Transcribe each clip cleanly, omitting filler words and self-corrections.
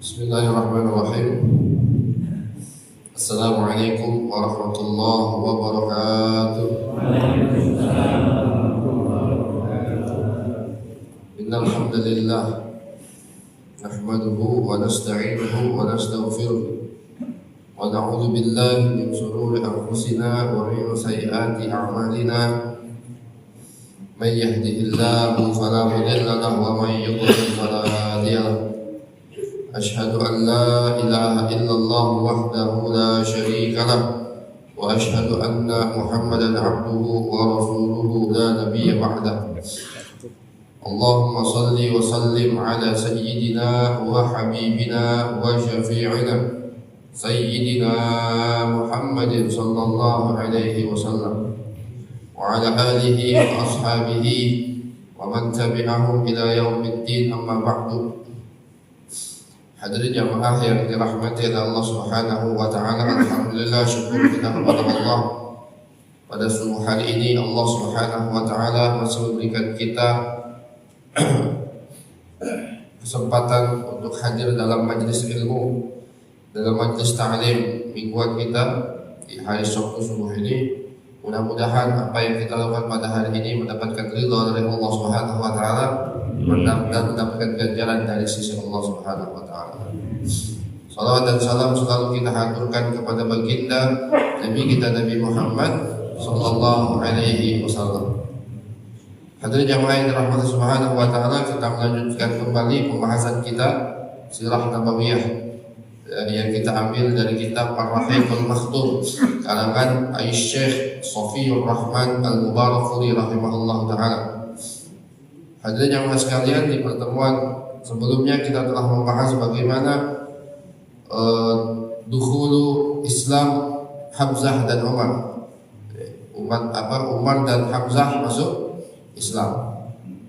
Bismillahirrahmanirrahim. Assalamualaikum warahmatullahi wabarakatuh. Innal hamdalillah nahmaduhu wa nasta'inuhu wa nastaghfiruh wa na'udzu billahi min shururi anfusina wa min sayyiati a'malina. Man yahdihillahu fala mudilla lahu wa man yudlil fala hadiya lahu. أشهد أن لا إله إلا الله وحده لا شريك له وأشهد أن محمدا عبده ورسوله لا نبي بعده. اللهم صل وسلم على سيدنا وحبيبنا وشفيعنا سيدنا محمد صلى الله عليه وسلم وعلى آله وأصحابه ومن تبعهم إلى يوم الدين. أما بعد. Hadirin jamaah yang dirahmati oleh Allah Subhanahu wa taala, alhamdulillah, syukur kita kepada Allah. Pada subuh hari ini Allah Subhanahu wa taala masih memberikan kita kesempatan untuk hadir dalam majelis ilmu, dalam majelis ta'lim mingguan kita di hari Sabtu subuh ini. Mudah-mudahan apa yang kita lakukan pada hari ini mendapatkan ridha dari Allah Subhanahu wa taala dan mendapatkan ganjaran dari sisi Allah Subhanahu wa taala. Salawat dan salam selalu kita haturkan kepada baginda Nabi kita Nabi Muhammad sallallahu alaihi wasallam. Hadirin jamaah yang dirahmati Subhanahu wa taala, kita melanjutkan kembali pembahasan kita Sirah Nabawiyah yang kita ambil dari kitab Ar-Rahiqul Makhtum karangan Syekh Shafiyur Rahman Al-Mubarakfuri rahimahullah taala. Hadirin jamaah sekalian, di pertemuan sebelumnya kita telah membahas bagaimana dukhulu Islam Hamzah dan Umar. Umar dan Hamzah masuk Islam.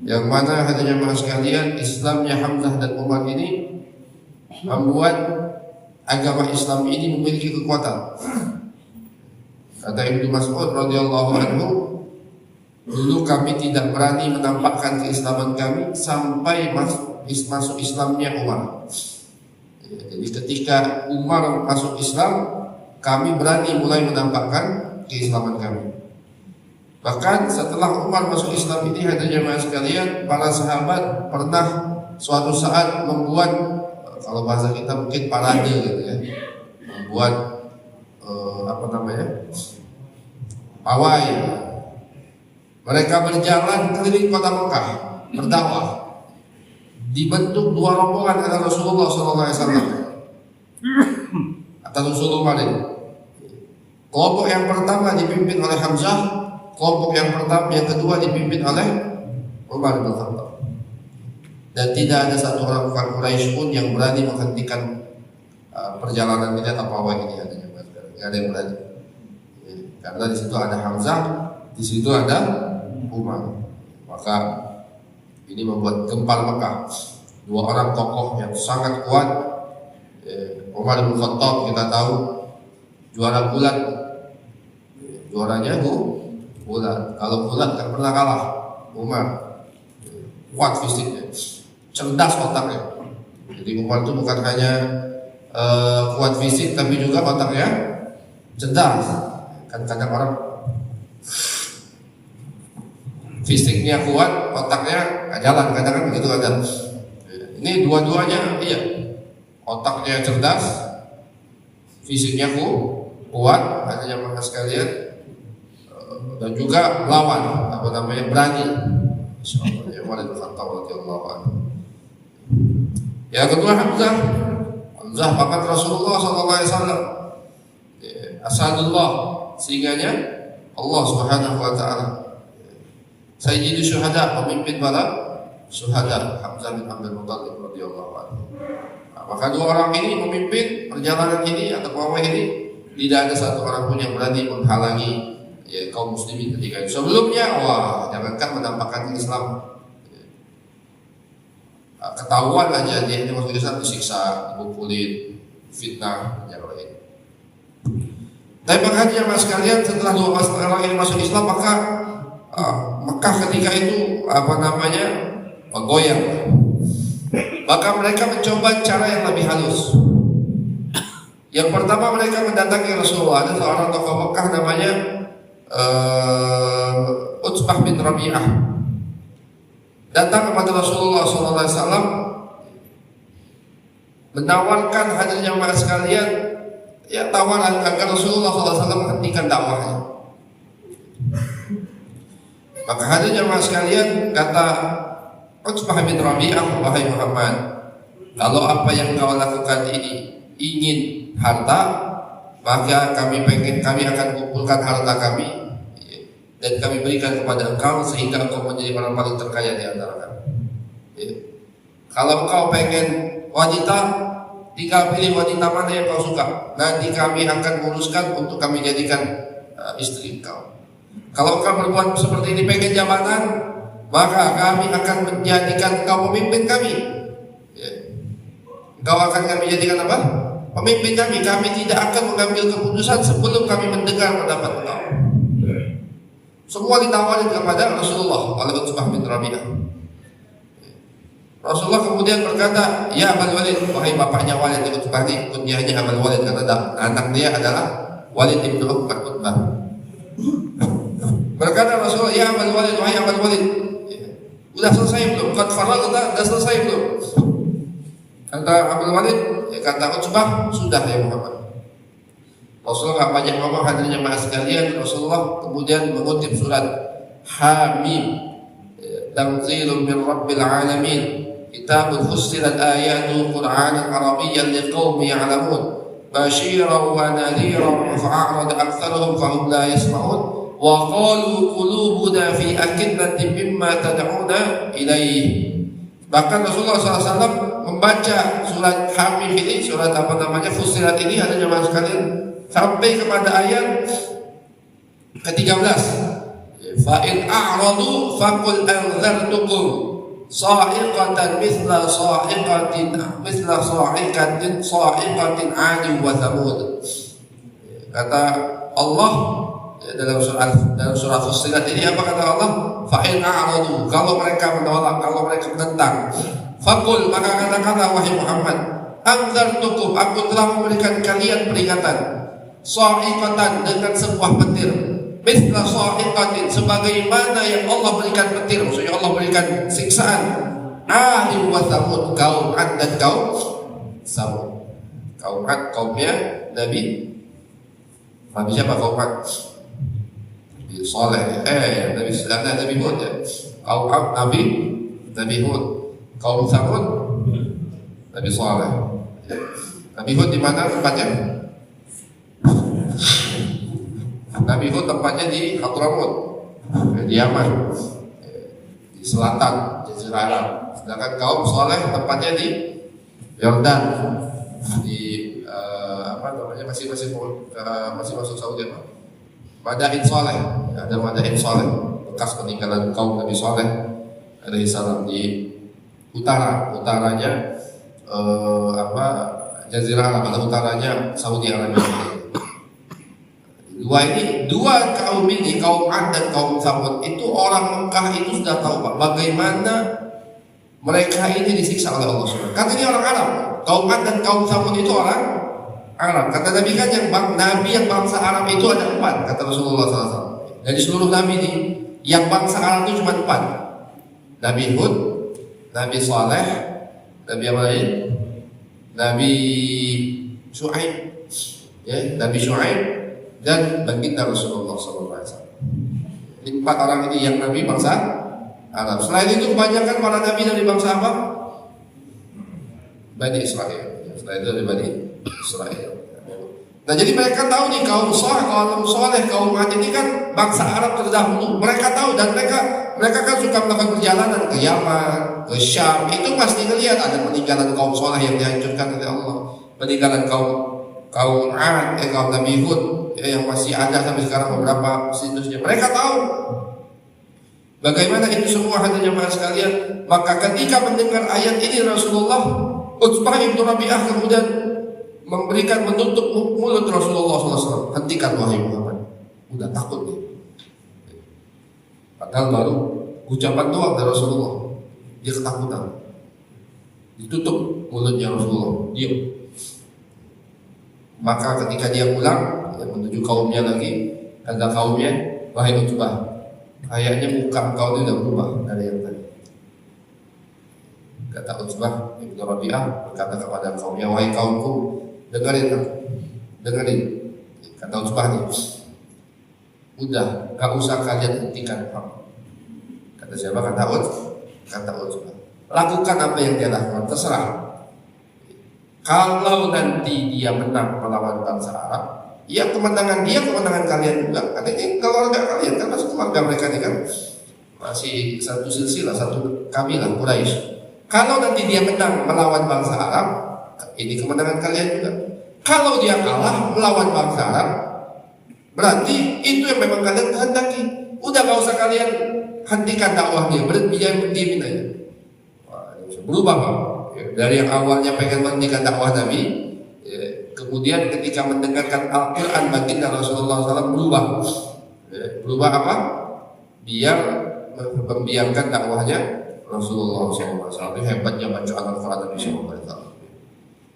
Yang mana hadirin jamaah sekalian, Islamnya Hamzah dan Umar ini membuat agama Islam ini memiliki kekuatan. Kata Ibnu Mas'ud radhiyallahu anhu, dulu kami tidak berani menampakkan keislaman kami sampai masuk Islamnya Umar. Jadi ketika Umar masuk Islam, kami berani mulai menampakkan keislaman kami. Bahkan setelah Umar masuk Islam ini, hadirin jemaah sekalian, para sahabat pernah suatu saat membuat, kalau bahasa kita mungkin parade gitu ya, membuat pawai. Mereka berjalan keliling kota Mekah berdakwah. Dibentuk dua rombongan oleh Rasulullah SAW atas usul Umar ini. Kelompok yang pertama dipimpin oleh Hamzah, kelompok yang kedua dipimpin oleh Umar bin Khattab. Dan tidak ada satu orang Quraisy pun yang berani menghentikan perjalanan ini atau pawai ini. Tidak ada yang berani. Karena di situ ada Hamzah, di situ ada Umar. Maka ini membuat gempar Mekah. Dua orang tokoh yang sangat kuat. Umar bin Khattab kita tahu juara bulat. Juaranya bulat. Kalau bulat tak pernah kalah. Umar kuat fisiknya, cerdas otaknya. Jadi Umar itu bukan hanya kuat fisik, tapi juga otaknya cerdas. Kan kadang orang fisiknya kuat, otaknya nggak jalan, kadang-kadang begitu ada. Ini dua-duanya iya, otaknya cerdas, fisiknya kuat, ada jamaah sekalian, dan juga lawan, berani. Insyaallah ya Umar bin Khattab radhiyallahu anhu. Yang kedua Hamzah pangkat Rasulullah sallallahu alaihi wasallam. Asadullah, singanya Allah Subhanahu wa taala. Sayyidul syuhada, pemimpin para syuhada, Hamzah bin Abdul Muttalib radhiyallahu anhu. Maka dua orang ini memimpin perjalanan ini atau pawai ini, tidak ada satu orang pun yang berani menghalangi kaum muslimin ketika itu. Sebelumnya, jangankan menampakkan Islam, ketahuan aja dia masuk Islam disiksa, dipukulin, fitnah, yang lain. Tapi makanya mas sekalian, setelah 12 orang ini masuk Islam, maka Mekah ketika itu goyang. Maka mereka mencoba cara yang lebih halus. Yang pertama, mereka mendatangi Rasulullah. Ada seorang tokoh Mekah namanya Utsbah bin Rabi'ah, datang kepada Rasulullah SAW, menawarkan hadir jamaah sekalian, tawaran agar Rasulullah SAW menghentikan dakwahnya. Maka hadir jamaah sekalian, kata Utsbah bin Rabi'ah, wahai Muhammad, kalau apa yang kau lakukan ini ingin harta, maka kami akan kumpulkan harta kami dan kami berikan kepada engkau sehingga engkau menjadi orang paling terkaya di antara kami. Kalau engkau pengen wanita, tinggal pilih wanita mana yang kau suka, nanti kami akan menguruskan untuk kami jadikan istri engkau. Kalau engkau berbuat seperti ini, pengen jabatan, maka kami akan menjadikan engkau pemimpin kami. Engkau akan kami jadikan apa? Pemimpin kami. Kami tidak akan mengambil keputusan sebelum kami mendengar pendapat engkau. Semua ditawarin kepada Rasulullah oleh Utsbah bin Rabi'ah. Rasulullah kemudian berkata, ya Abul Walid, wahai bapaknya Walid bin Utsbah ini, kunyahnya Abul Walid karena anak dia adalah Walid bin Utsbah. Berkata Rasulullah, ya Abul Walid, wahai Abul Walid, udah selesai belum? Qad faragta, udah selesai belum? Kata Abul Walid, kata Utsbah, sudah ya Muhammad. Rasulullah gak banyak ngomong, hadirnya jamaah sekalian. Rasulullah kemudian mengutip surat Hamim, Tanzilun min Rabbil Alamin, Kitabun fussilat ayatu Qur'anan Arabiyyan liqaumin ya'lamun, basyiran wa nadhiran fa'arada aktsaruhum fahum la yasma'un, wa qalu qulubuna fi akinnatin mimma tad'una ilaih. Bahkan Rasulullah SAW membaca surat Hamim ini, surat Fussilat ini, ada jemaah sekalian, sampai kepada ayat ke-13. Fa in a'radu faqul anzartukum sa'iqatan mithla sa'iqatin 'adin wa thamud. Kata Allah dalam surah Fussilat ini, apa kata Allah? Fa in a'radu, kalau mereka menolak, kalau mereka menentang, faqul, maka katakanlah wahai Muhammad, anzartukum, aku telah memberikan kalian peringatan, sa'iqatan, dengan sebuah petir, mithla sa'iqatin, sebagaimana yang Allah berikan petir, maksudnya Allah berikan siksaan, 'adin wa thamud, kaum 'ad dan kaum Samud. Kaum 'ad kaumnya Nabi siapa? Kaum 'ad Nabi Saleh, Nabi Hud ya. Kaum 'ad Nabi Hud. Kaum Samud Nabi Saleh. Nabi Hud di mana tempatnya? Nabi Hud tempatnya di Hadramut, di Yaman, di selatan Jazirah Arab. Sedangkan kaum Saleh tempatnya di Yordan, di masih masuk Saudi apa? Madain Saleh, ada Madain Saleh, bekas peninggalan kaum Nabi Saleh alaihi salam di utaranya Jazirah Arab, atau utaranya Saudi Arabia. Dua kaum ini, kaum 'Ad dan kaum Tsamud, itu orang Mekah itu sudah tahu Pak, bagaimana mereka ini disiksa oleh Allah SWT. Katanya orang Arab, kaum 'Ad dan kaum Tsamud itu orang Arab. Kata Nabi kan Nabi yang bangsa Arab itu ada 4, kata Rasulullah SAW. Dari seluruh Nabi ini, yang bangsa Arab itu cuma 4. Nabi Hud, Nabi Saleh, Nabi apa lagi? Nabi Syuaib. ya, Nabi Syuaib, dan baginda Rasulullah SAW. Ini 4 orang ini yang Nabi bangsa Arab. Selain itu kebanyakan para Nabi dari bangsa apa? Bani Israel. Selain itu dari Bani Israel. Nah jadi mereka tahu nih kaum Saleh, kaum Ad ini kan bangsa Arab terdahulu. Mereka tahu dan mereka kan suka melakukan perjalanan ke Yaman, ke Syam. Itu pasti ngelihat ada peninggalan kaum Saleh yang dihancurkan oleh Allah, peninggalan kaum Ad, kaum Nabi Hud yang masih ada sampai sekarang beberapa situsnya. Mereka tahu bagaimana itu semua hadirin jemaah sekalian. Maka ketika mendengar ayat ini Rasulullah Utbah bin Rabi'ah kemudian menutup mulut Rasulullah SAW. Hentikan wahai Muhammad, udah takut nih. Padahal baru ucapan doang dari Rasulullah, dia ketakutan. Ditutup mulutnya Rasulullah, diam. Maka ketika dia pulang, dia menuju kaumnya lagi, kata kaumnya, wahai Utbah, kayaknya muka kau ini udah berubah dari yang tadi. Kata Utbah bin Rabi'ah berkata kepada kaumnya, wahai kaumku, dengerin aku, dengerin. Kata Utbah nih, udah, gak usah kalian hentikan aku. Kata siapa? Kata Utbah, lakukan apa yang dia lakukan, terserah. Kalau nanti dia menang melawan bangsa Arab, ya kemenangan dia, kemenangan kalian juga. Karena ini keluarga kalian, kan masih keluarga mereka ini kan masih satu silsilah, satu kabilah Quraisy. Kalau nanti dia menang melawan bangsa Arab, ini kemenangan kalian juga. Kalau dia kalah melawan bangsa Arab, berarti itu yang memang kalian kehendaki. Udah gak usah kalian hentikan dakwah dia, berdiamin aja. Wah, berubah Pak. Dari yang awalnya pengen menghentikan dakwah Nabi, kemudian ketika mendengarkan Al-Quran baginda Rasulullah SAW berubah. Berubah apa? Biar membiarkan dakwahnya Rasulullah SAW. Itu hebatnya bacaan Al-Quran Nabi SAW.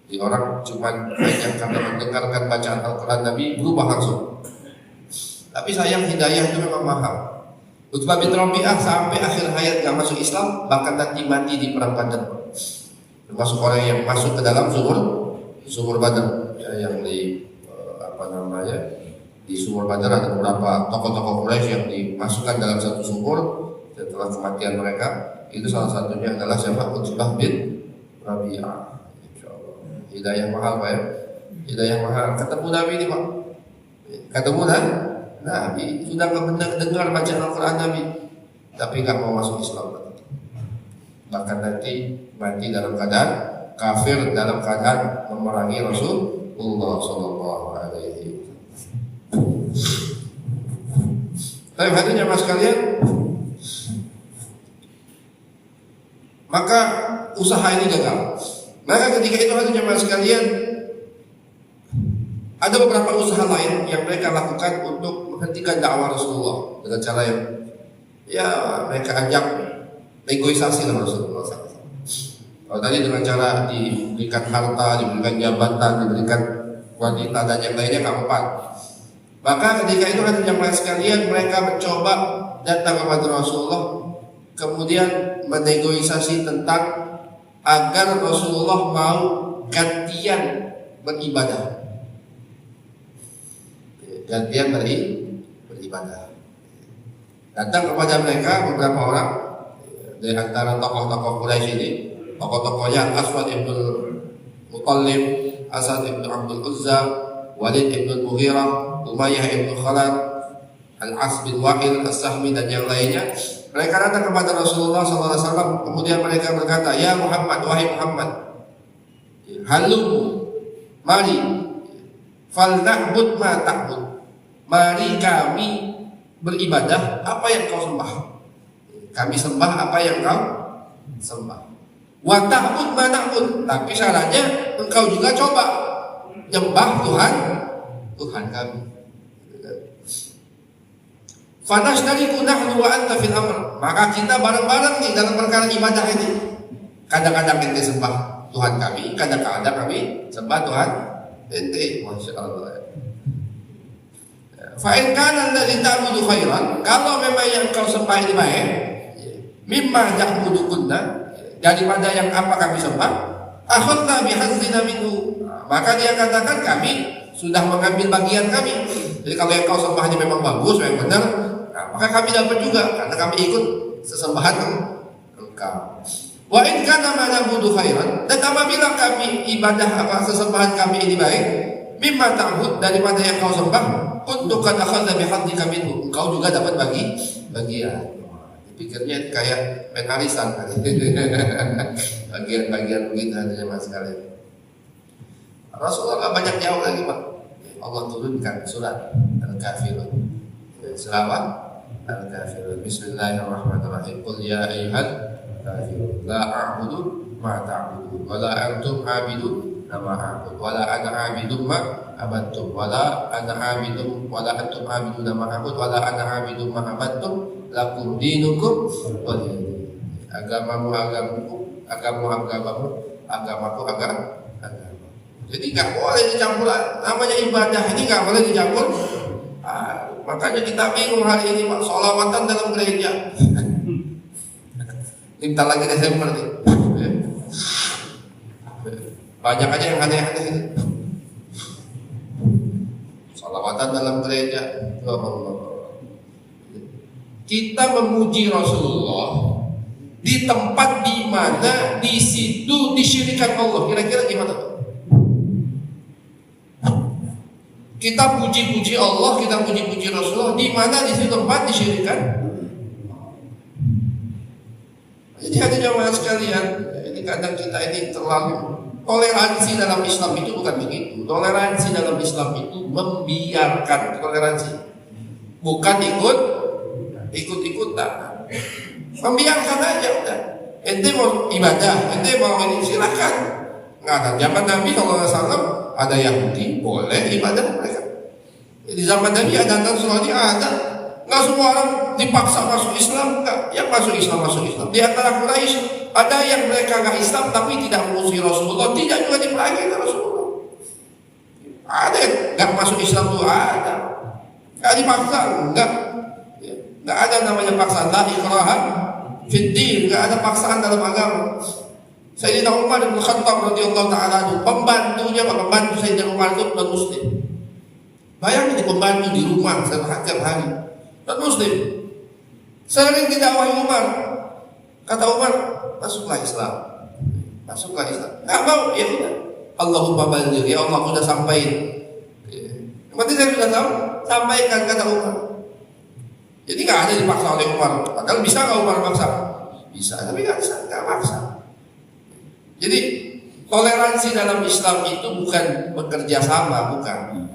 Jadi orang cuma hanya karena mendengarkan bacaan Al-Quran Nabi berubah langsung. Tapi sayang hidayah itu memang mahal. Utbah bin Rabi'ah sampai akhir hayat gak masuk Islam, bahkan nanti mati di perang Badar. Termasuk orang yang masuk ke dalam sumur Badar, ya, yang di di sumur Badar ada beberapa tokoh-tokoh Quraisy yang dimasukkan dalam satu sumur setelah kematian mereka. Itu salah satunya adalah siapa? Utbah bin Rabi'ah. Insyaallah. Hidayah mahal Pak ya. Hidayah mahal. Ketemu Nabi ini Pak. Ketemu Nabi sudah dengar bacaan Al-Quran Nabi, tapi nggak mau masuk Islam. Bahkan nanti mati dalam keadaan kafir, dalam keadaan memerangi Rasulullah Sallallahu Alaihi Wasallam. Tapi hadirin jemaah sekalian, maka usaha ini gagal. Maka ketika itu hadirin jemaah sekalian, ada beberapa usaha lain yang mereka lakukan untuk menghentikan dakwah Rasulullah dengan cara yang ya mereka ajak negosiasi dengan Rasulullah SAW. Kalau tadi dengan cara diberikan harta, diberikan jabatan, diberikan wanita dan yang lainnya nggak mempan. Maka ketika itu hadirin jemaah sekalian, mereka mencoba datang kepada Rasulullah, kemudian menegosiasi tentang agar Rasulullah mau gantian beribadah. Gantian beribadah. Datang kepada mereka beberapa orang dari antara tokoh-tokoh Quraisy ini, tokoh-tokohnya Aswad ibn Muttalib, Asad ibn Abdul Uzza, Walid ibn Mughirah, Umayyah ibn Khalad, Al-As bin Wa'il, As-Sahmi dan yang lainnya. Mereka datang kepada Rasulullah SAW. Kemudian mereka berkata, ya Muhammad, wahai Muhammad, halumu, mari, fal na'bud ma ta'bud, mari kami beribadah apa yang kau sembah. Kami sembah apa yang kau sembah. Wa ta'bud ma na'bud, tapi syaratnya engkau juga coba nyembah Tuhan kami. Fanashtariku nahnu wa anta fil amr, maka kita bareng-bareng nih dalam perkara ibadah ini. Kadang-kadang kita sembah Tuhan kami, kadang-kadang kami sembah Tuhan ente. Masyaallah. Fa in kana alladhi ta'budu khairan, kalau memang yang kau sembah ini baik, mimma ya'budukunna, daripada yang apa kami sembah, akhadna bihadzina minhu. Maka dia katakan kami sudah mengambil bagian kami. Jadi kalau yang kau sembahnya memang bagus, memang benar, maka kami dapat juga karena kami ikut sesembahan engkau. Wa in kana ma na'budu khairan, dan apabila kami ibadah sesembahan kami ini baik, mimma ta'bud, daripada yang kau sembah, kuntu qad akhadna bihadzika minhu, engkau juga dapat bagian. Pikirnya kayak main arisan bagian-bagian begitu hanya mas sekalian. Rasulullah banyak jawab lagi Pak. Allah turunkan surat Al-Kafirun. Selawat Al-Kafirun. Bismillahirrahmanirrahim. Qul ya ayyuhal kafirun la a'budu ma ta'budun wa la antum 'abidun ma a'budu wa la ana 'abidun ma abattum wa la ana 'abidun wa la antum 'abidun ma a'budu wa la ana 'abidun ma abattum lakum dinukum waliyadin. Agamamu agamaku, agamaku agamamu. Jadi nggak boleh dicampur, namanya ibadah ini nggak boleh dicampur. Makanya kita bingung hari ini Pak, sholawatan dalam gereja. Bentar lagi Desember nih. Banyak aja yang aneh-aneh ini. Sholawatan dalam gereja. Kita memuji Rasulullah di tempat di mana di situ disyirikan Allah. Kira-kira gimana? Kita puji-puji Allah, kita puji-puji Rasulullah di mana di situ tempat disyirikan. Jadi ada jamaah sekalian, ini kadang kita ini terlalu toleransi dalam Islam itu bukan begitu. Toleransi dalam Islam itu membiarkan toleransi, bukan ikut-ikutan. Membiarkan aja udah. Ente mau ibadah, ente mau ini silakan. Nggak ada. Zaman Nabi SAW ada Yahudi boleh ibadah mereka. Di zaman Nabi ada Nasrani ada. Nggak semua orang dipaksa masuk Islam, nggak. Yang masuk Islam. Di antara Quraisy ada yang mereka nggak Islam tapi tidak memusuhi Rasulullah, tidak juga diperangi oleh Rasulullah. Ada yang nggak masuk Islam tuh ada. Nggak dipaksa, nggak ada namanya paksaan. La ikraha fid din, nggak ada paksaan dalam agama. Sayyidina Umar bin Khattab radhiyallahu taala anhu, pembantu Sayyidina Umar itu non muslim. Bayangin di pembantu di rumah setiap hari non muslim. Sering didakwahi Umar. Kata Umar, masuklah Islam. Nggak mau, ya udah. Allahumma baligh, ya Allah sudah sampaikan. Berarti saya sudah tahu, sampaikan kata Umar. Jadi nggak ada dipaksa oleh Umar. Padahal bisa nggak Umar maksa? Bisa, tapi nggak bisa, nggak maksa. Jadi toleransi dalam Islam itu bukan bekerja sama, bukan,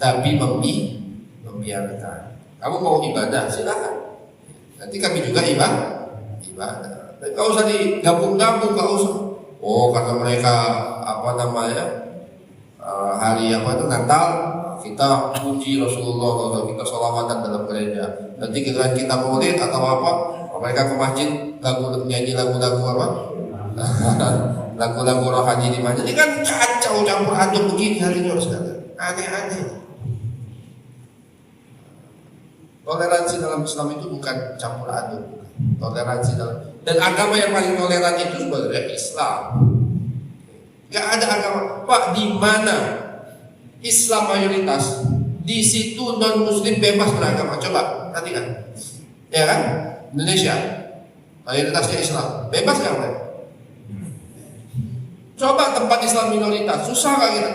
tapi membiarkan. Kamu mau ibadah, silakan. Nanti kami juga ibadah. Tapi nggak usah digabung-gabung, nggak usah. Oh, karena mereka hari Natal, kita puji Rasulullah, kita sholawatan dalam gereja. Nanti kita maulid atau apa, mereka ke masjid nyanyi lagu-lagu apa? Lagu-lagu rohani di masjid. Ini kan kacau campur aduk begini hari ini sekalian. Aneh-aneh. Toleransi dalam Islam itu bukan campur aduk. Toleransi dan agama yang paling toleran itu sebenarnya Islam. Gak ada agama Pak di mana Islam mayoritas, di situ non Muslim bebas beragama. Coba perhatikan, ya kan? Indonesia mayoritasnya Islam, bebas nggak mereka? Coba tempat Islam minoritas, susah nggak kita?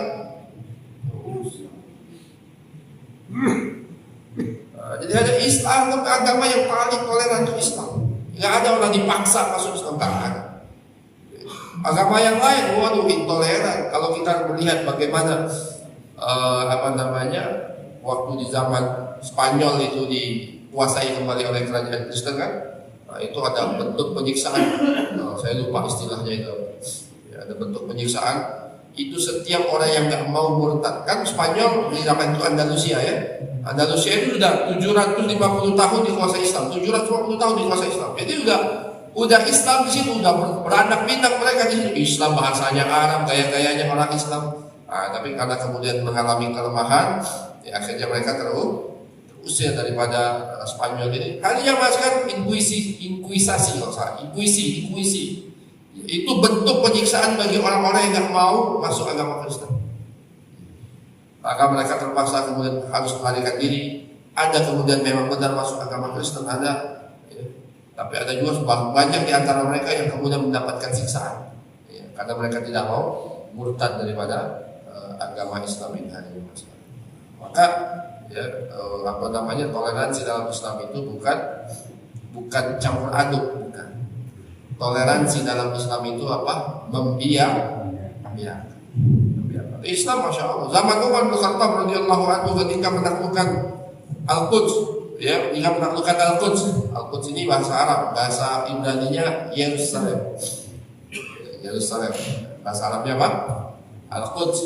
Jadi ada Islam, agama yang paling toleran itu Islam. Nggak ada orang dipaksa masuk Islam, nggak ada. Agama yang lain, waduh intoleran. Kalau kita melihat bagaimana waktu di zaman Spanyol itu dikuasai kembali oleh kerajaan Kristen kan, itu ada bentuk penyiksaan. Saya lupa istilahnya itu. Ya, ada bentuk penyiksaan. Itu setiap orang yang nggak mau murtad, kan Spanyol di zaman itu Andalusia ya. Andalusia itu sudah 750 tahun dikuasai Islam, 750 tahun dikuasai Islam. Jadi udah Islam di situ, udah beranak pinak mereka di situ. Islam bahasanya Arab, gaya-gayanya orang Islam. Tapi karena kemudian mengalami kelemahan, ya akhirnya mereka terusir daripada Spanyol ini. Hanya masukkan inkuisasi, inkuisi. Itu bentuk penyiksaan bagi orang-orang yang nggak mau masuk agama Kristen. Maka mereka terpaksa kemudian harus melarikan diri. Ada kemudian memang benar masuk agama Kristen, ada, ya. Tapi ada juga banyak di antara mereka yang kemudian mendapatkan siksaan, ya, karena mereka tidak mau murtad daripada agama Islam ini hari ini. Maka ya, toleransi dalam Islam itu bukan campur aduk, bukan. Toleransi dalam Islam itu apa? Membiarkan. Islam, masya Allah. Zaman Umar bin Khattab radhiyallahu anhu ketika menaklukkan Al-Quds, ya, ketika menaklukkan Al-Quds. Al-Quds ini bahasa Arab, bahasa Ibraninya Yerusalem. Yerusalem. Bahasa Arabnya apa? Al-Quds.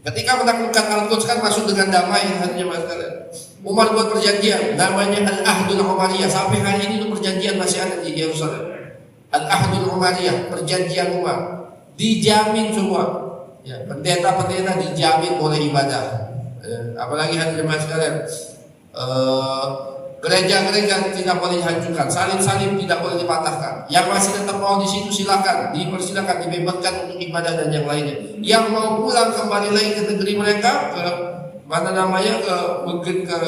Ketika menaklukkan Al-Quds kan masuk dengan damai, hatinya mas kalian. Umar buat perjanjian, namanya Al-Ahdul Umariyah. Sampai hari ini itu perjanjian masih ada di Yerusalem. Al-Ahdul Umariyah, perjanjian Umar, dijamin semua. Ya, pendeta-pendeta dijamin boleh ibadah. Apalagi hadirin sekalian, gereja-gereja tidak boleh dihancurkan, salib-salib tidak boleh dipatahkan. Yang masih tetap mau di situ silakan, dipersilakan, dibebaskan untuk ibadah dan yang lainnya. Yang mau pulang kembali lagi ke negeri mereka, mungkin ke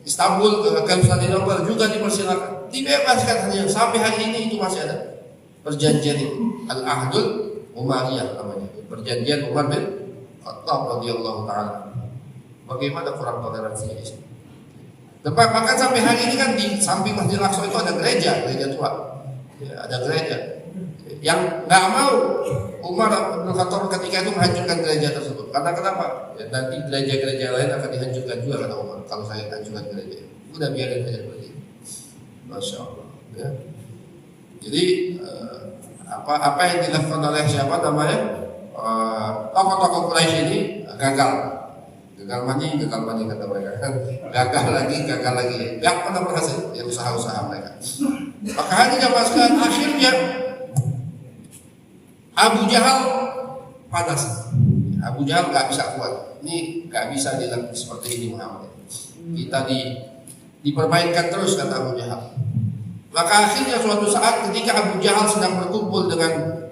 Istanbul, ke Konstantinopel juga dipersilakan, dibebaskan. Hanya sampai hari ini itu masih ada perjanjian ini, Al-Ahdul Umariyah namanya, perjanjian Umar bin Khattab radhiyallahu taala. Bagaimana kurang toleransinya di sini? Bahkan sampai hari ini kan di samping Masjid Al-Aqsa itu ada gereja tua, ya, ada gereja. Yang nggak mau Umar bin Khattab ketika itu menghancurkan gereja tersebut. Karena kenapa? Ya, nanti gereja-gereja lain akan dihancurkan juga kata Umar. Kalau saya hancurkan gereja, udah biarin aja begitu. Masya Allah. Ya. Jadi apa yang dilakukan oleh siapa namanya tokoh-tokoh Quraisy ini gagal mani kata mereka, gagal lagi, nggak pernah berhasil ya usaha-usaha mereka. Maka hanya jamaskan akhirnya Abu Jahal panas. Abu Jahal nggak bisa kuat. Ini nggak bisa dilakukan seperti ini Muhammad. Kita dipermainkan terus kata Abu Jahal. Maka akhirnya suatu saat ketika Abu Jahal sedang berkumpul dengan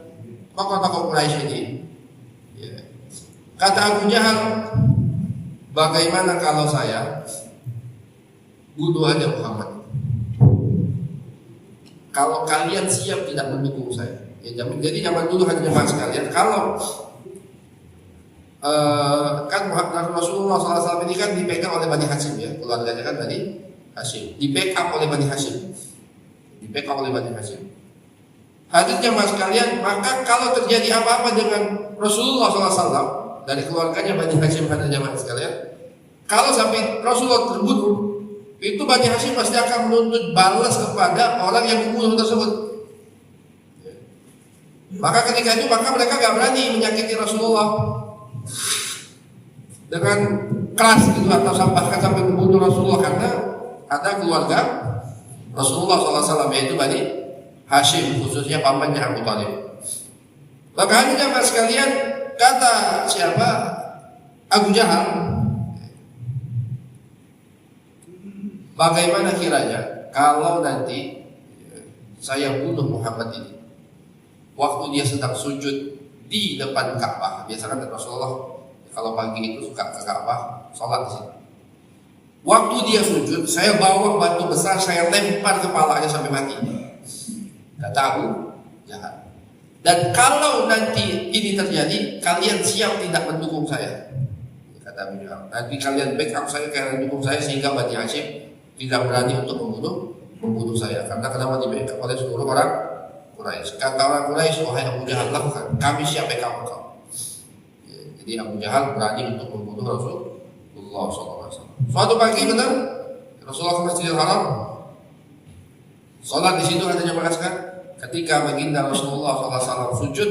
tokoh-tokoh Quraisy ini, ya, kata Abu Jahal, bagaimana kalau saya bunuh aja Muhammad? Kalau kalian siap tidak mendukung saya, ya, jadi zaman dulu hanya jemaah sekalian. Kalau kan Rasulullah SAW ini kan dipegang oleh Bani Hashim, ya, keluarganya kan Bani Hashim, di backup oleh Bani Hashim. Hadirnya mas kalian, maka kalau terjadi apa-apa dengan Rasulullah SAW dari keluarganya Bani Hashim, hadirnya mas kalian, kalau sampai Rasulullah terbunuh, itu Bani Hashim pasti akan menuntut balas kepada orang yang membunuh tersebut. Maka ketika itu mereka gak berani menyakiti Rasulullah dengan keras gitu, atau bahkan sampai membunuh Rasulullah, karena ada keluarga Rasulullah SAW yaitu Bani Hashim, khususnya pamannya Abu Thalib. Maka hanya mas sekalian, kata siapa? Abu Jahal, bagaimana kiranya kalau nanti saya bunuh Muhammad ini waktu dia sedang sujud di depan Ka'bah. Biasanya Rasulullah kalau pagi itu suka ke Ka'bah, sholat di situ. Waktu dia sujud, saya bawa batu besar, saya lempar kepalanya sampai mati. Kata Abu Jahal. Dan kalau nanti ini terjadi, kalian siap tidak mendukung saya? Kata Abu Jahal. Nanti kalian backup saya, kalian dukung saya, sehingga Bani Hashim tidak berani untuk membunuh saya. Karena kenapa di backup oleh seluruh orang Quraisy? Kata orang Quraisy, wahai Abu Jahal, lakukan, kami siap backup kau. Jadi Abu Jahal berani untuk membunuh Rasulullah SAW. Suatu pagi benar Rasulullah ke Masjidil Haram, sholat di situ ada jamaah sekalian. Ketika baginda Rasulullah SAW sujud,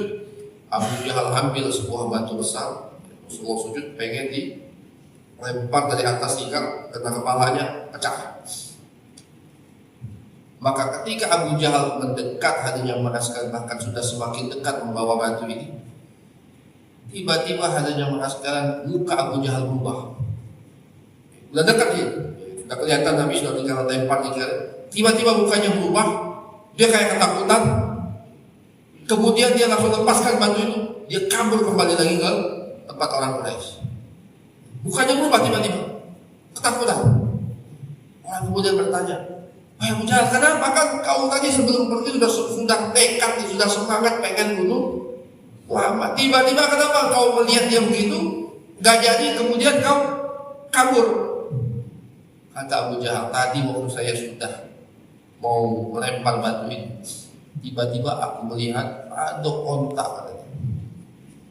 Abu Jahal ambil sebuah batu besar. Rasulullah sujud, pengen dilempar dari atas tikar, kena kepalanya, pecah. Maka ketika Abu Jahal mendekat, hadirin jamaah sekalian, bahkan sudah semakin dekat membawa batu ini, tiba-tiba hadirin jamaah sekalian, muka Abu Jahal berubah. Udah dekat dia, udah kelihatan Nabi sudah tinggal lempar tinggal. Tiba-tiba mukanya berubah, dia kayak ketakutan. Kemudian dia langsung lepaskan batu itu, dia kabur kembali lagi ke tempat orang Quraisy. Bukannya berubah tiba-tiba, ketakutan. Orang kemudian bertanya, "Wahai Abu Jahal, kenapa kan kau tadi sebelum pergi sudah tekad, sudah semangat pengen bunuh Muhammad? Tiba-tiba kenapa kau melihat dia begitu, gak jadi, kemudian kau kabur?" Kata Abu Jahal, "Tadi waktu saya sudah mau melempar batu ini, tiba-tiba aku melihat ada onta,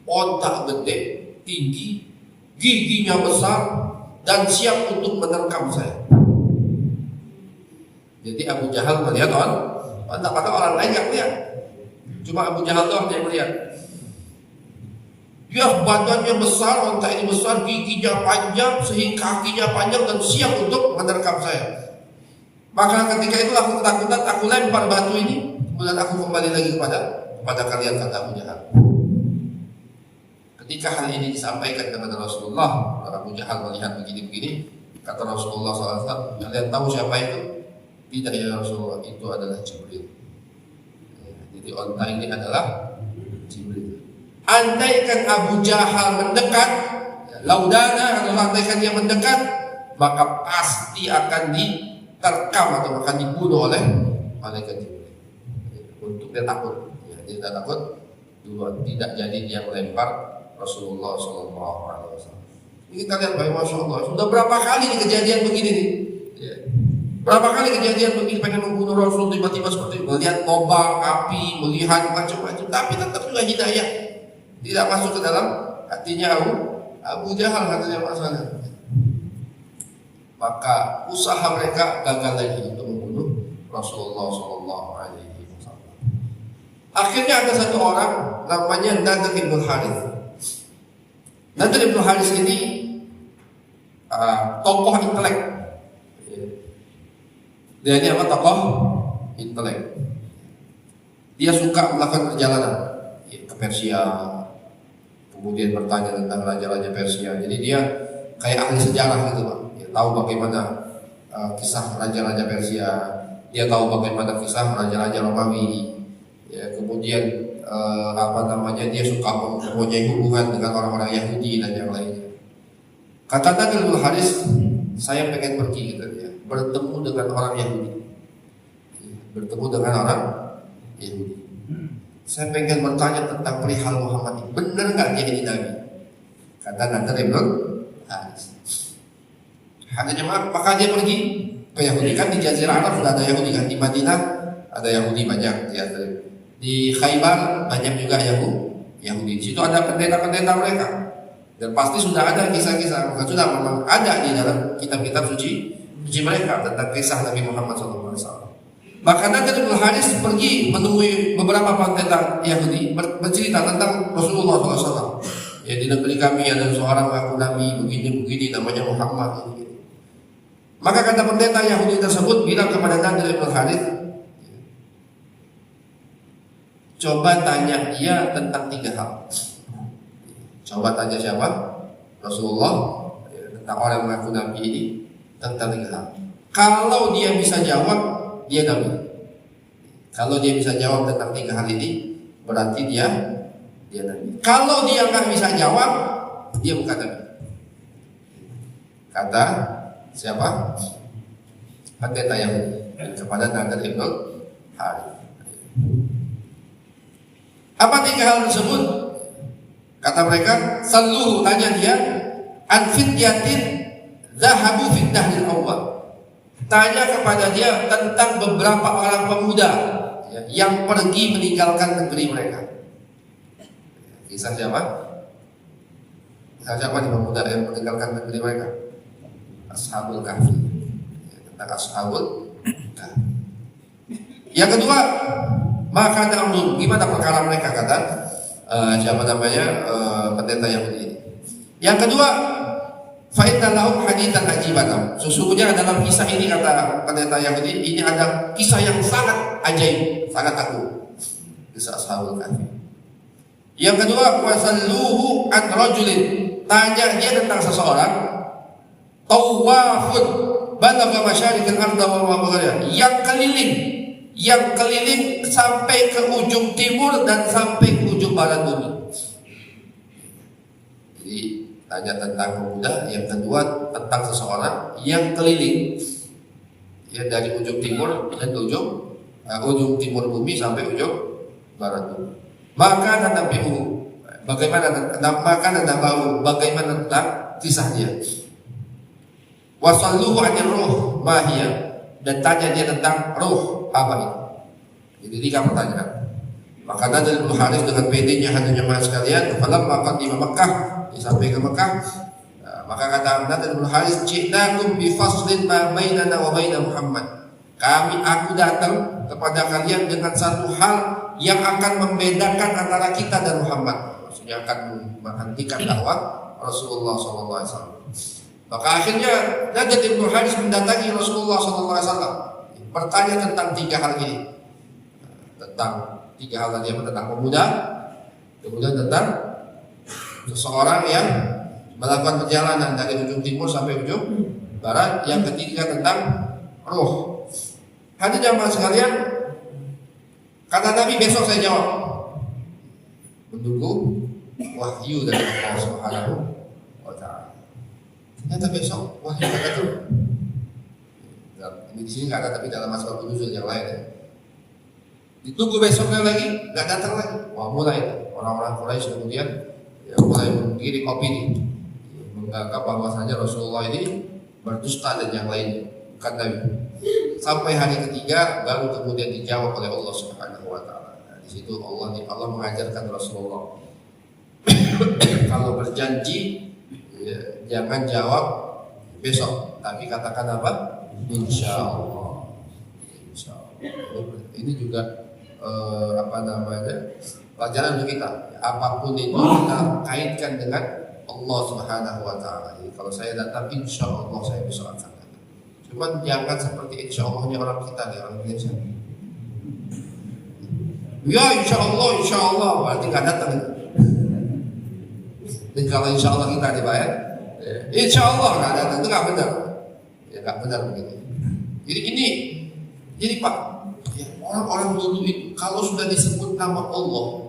onta gede, tinggi, giginya besar, dan siap untuk menerkam saya." Jadi Abu Jahal melihat onta, pada orang lain yang lihat, cuma Abu Jahal doang yang melihat. Dia badannya besar, onta ini besar, giginya panjang, sehingga kakinya panjang dan siap untuk menerkam saya. Maka ketika itu aku ketakutan, aku lempar batu ini, kemudian aku kembali lagi kepada kalian, kata Abu Jahal. Ketika hal ini disampaikan kepada Rasulullah, Abu Jahal melihat begini-begini, kata Rasulullah SAW, "Kalian tahu siapa itu?" "Tidak ya Rasulullah, itu adalah Jibril." Jadi onta ini adalah Jibril. Andaikan Abu Jahal mendekat, laudana, atau andaikan dia mendekat, maka pasti akan diterkam atau akan dibunuh oleh malaikat Jibril. Untuk dia takut, dia tidak takut duluan, tidak jadi dia melempar Rasulullah SAW. Ini kalian baik, Masya Allah, sudah berapa kali kejadian begini nih? Berapa kali kejadian begini, pengen membunuh Rasul, tiba-tiba seperti melihat lubang api, melihat macam-macam, tapi tetap juga hidayah tidak masuk ke dalam hatinya Abu Jahal, katanya masalah. Maka usaha mereka gagal lagi untuk membunuh Rasulullah SAW. Akhirnya ada satu orang namanya Nadir ibn Harith. Nadir ibn Harith ini tokoh intelek. Dia ini apa? Tokoh intelek. Dia suka melakukan perjalanan ke Persia, kemudian bertanya tentang raja-raja Persia. Jadi dia kayak ahli sejarah gitu, Pak. Dia tahu bagaimana kisah raja-raja Persia. Dia tahu bagaimana kisah raja-raja Romawi. Ya, kemudian dia suka mempunyai hubungan dengan orang-orang Yahudi dan yang lainnya. Kata Nadir bin Harith, "Saya pengen pergi," gitu ya, bertemu dengan orang Yahudi. Bertemu dengan orang Yahudi. "Saya pengen bertanya tentang perihal Muhammad ini. Benar nggak dia ini Nabi?" Kata Nadir bin Harith. Maka dia pergi ke Yahudi. Kan di Jazirah Arab sudah ada Yahudi kan. Di Madinah ada Yahudi banyak. Ya, di Khaybar banyak juga Yahudi. Di situ ada pendeta-pendeta mereka. Dan pasti sudah ada kisah-kisah. Bukan sudah, memang ada di dalam kitab-kitab suci mereka tentang kisah Nabi Muhammad SAW. Maka Nadir bin Harith pergi menemui beberapa pendeta Yahudi, bercerita tentang Rasulullah SAW. Ya, di negeri kami ada seorang mengaku Nabi begini-begini, namanya Muhammad. Maka kata pendeta Yahudi tersebut bilang kepada Nadir bin Harith, "Coba tanya dia tentang 3 hal." Coba tanya siapa? Rasulullah, tentang orang mengaku Nabi ini, tentang 3 hal. Kalau dia bisa jawab, dia Nabi. Kalau dia bisa jawab tentang 3 hal ini, berarti dia Nabi. Kalau dia nggak bisa jawab, dia bukan Nabi. Kata siapa? Pendeta Yahudi kepada Nadir bin Harith. Apa 3 hal tersebut? Kata mereka, "Salluhu," tanya dia, "an fityatin zahabu fid dahril awwal." Tanya kepada dia tentang beberapa orang pemuda yang pergi meninggalkan negeri mereka. Kisah siapa? Kisah siapa di pemuda yang meninggalkan negeri mereka? Ashabul Kahfi. Tentang Ashabul Kahfi. Yang kedua, maka amrun, gimana perkara mereka, kata pendeta Yahudi ini. Yang kedua, fa inna lahum haditsan ajiban. Sesungguhnya dalam kisah ini, kata pendeta Yahudi, ini ada kisah yang sangat ajaib, sangat agung. Kisah Ashabul Kahfi. Yang kedua, wasalluhu an rajulin. Tanya dia tentang seseorang tawafun balagha masyarikal ardh wa magharibiha, yang keliling, yang keliling sampai ke ujung timur dan sampai ke ujung barat bumi. Jadi tanya tentang pemuda, yang kedua tentang seseorang yang keliling ya dari ujung timur dan ke ujung timur bumi sampai ujung barat bumi. Maka tanabihu, bagaimana tentang kisah dia. Wasalluhu 'anil ruh mahiyah, dan tanya dia tentang ruh apa itu. Jadi 3 pertanyaan. Maka Nadir bin Harith dengan pedenya hadirin jemaah sekalian, falamma qadima Makkah, sampai ke Mekah, maka kata Nadir bin Harith, "Ji'nakum bi faslin ma bainana wa baina Muhammad." Aku datang kepada kalian dengan satu hal yang akan membedakan antara kita dan Muhammad. Maksudnya akan menghentikan dakwah Rasulullah SAW. Maka akhirnya Nadir bin Harith mendatangi Rasulullah SAW, bertanya tentang 3 hal ini. Tentang 3 hal tadi, tentang pemuda, kemudian tentang seseorang yang melakukan perjalanan dari ujung timur sampai ujung barat, yang ketiga tentang roh. Hadirin jamaah sekalian, kata Nabi, besok saya jawab, menunggu wahyu dari Allah Subhanahu wa Ta'ala. Ternyata besok wahyu kata itu. Ini di sini nggak ada, tapi dalam masalah nuzul yang lain ya. Ditunggu besoknya lagi, nggak datang lagi. Wah, mulai orang-orang Quraisy kemudian ya, mulai mengirim opini, menganggap bahwasanya Rasulullah ini berdusta dan yang lainnya, bukan Nabi. Sampai hari ketiga baru kemudian dijawab oleh Allah Subhanahu wa Ta'ala. Nah, di situ Allah mengajarkan Rasulullah kalau berjanji ya, jangan jawab besok, tapi katakan apa? Insya Allah. Insya Allah. Ini juga pelajaran untuk kita. Apapun itu kita kaitkan dengan Allah Subhanahu wa Ta'ala. Jadi kalau saya datang, insya Allah saya besok akan datang. Cuman jangan seperti insya Allahnya orang kita, orang Indonesia. Ya insya Allah berarti nggak datang. Dan kalau insya Allah kita dibayar, insya Allah nggak datang, itu nggak benar. Ya nggak benar begitu. Jadi Pak, ya, orang-orang dulu itu kalau sudah disebut nama Allah